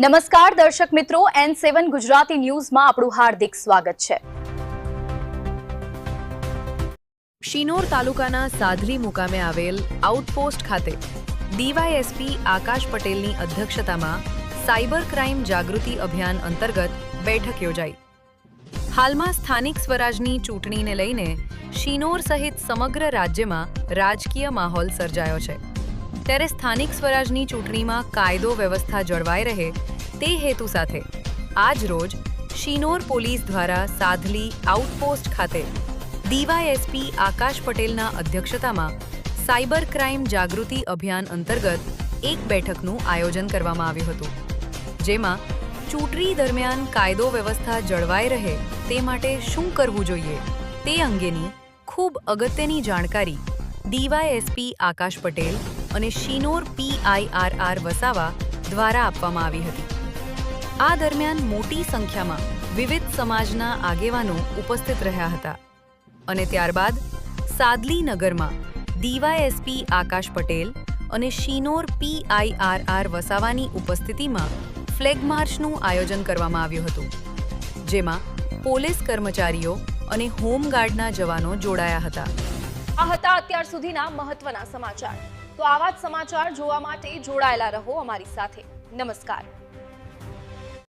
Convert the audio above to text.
નમસ્કાર દર્શક મિત્રો, N7 ગુજરાતી ન્યૂઝમાં આપણું હાર્દિક સ્વાગત છે। શિનોર તાલુકાના સાધલી મુકામે આવેલ આઉટપોસ્ટ ખાતે ડીવાયએસપી આકાશ પટેલની અધ્યક્ષતામાં સાયબર ક્રાઇમ જાગૃતિ અભિયાન અંતર્ગત બેઠક યોજાઈ। હાલમાં સ્થાનિક સ્વરાજની ચૂંટણીને લઈને શિનોર સહિત સમગ્ર રાજ્યમાં રાજકીય માહોલ સર્જાયો છે, ત્યારે સ્થાનિક સ્વરાજની ચૂંટણીમાં કાયદો વ્યવસ્થા જળવાઈ રહે તે હેતુ સાથે આજ રોજ શિનોર પોલીસ દ્વારા સાધલી આઉટપોસ્ટ ખાતે ડીવાયએસપી આકાશ પટેલના અધ્યક્ષતામાં સાયબર ક્રાઇમ જાગૃતિ અભિયાન અંતર્ગત એક બેઠકનું આયોજન કરવામાં આવ્યું હતું, જેમાં ચૂંટણી દરમિયાન કાયદો વ્યવસ્થા જળવાઈ રહે તે માટે શું કરવું જોઈએ તે અંગેની ખૂબ અગત્યની જાણકારી ડીવાયએસપી આકાશ પટેલ અને શિનોર PIRR વસાવા દ્વારા આપવામાં આવી હતી। આ દરમિયાન મોટી સંખ્યામાં વિવિધ સમાજના આગેવાનો ઉપસ્થિત રહ્યા હતા અને ત્યારબાદ સાદલી નગરમાં ડીવાયએસપી આકાશ પટેલ અને શિનોર PIRR વસાવાની ઉપસ્થિતિમાં ફ્લેગ માર્ચનું આયોજન કરવામાં આવ્યું હતું, જેમાં પોલીસ કર્મચારીઓ અને હોમગાર્ડના જવાનો જોડાયા હતા। આ હતા અત્યાર સુધીના મહત્વના સમાચાર। તો આવા જ સમાચાર જોવા માટે જોડાયેલા રહો અમારી સાથે। નમસ્કાર।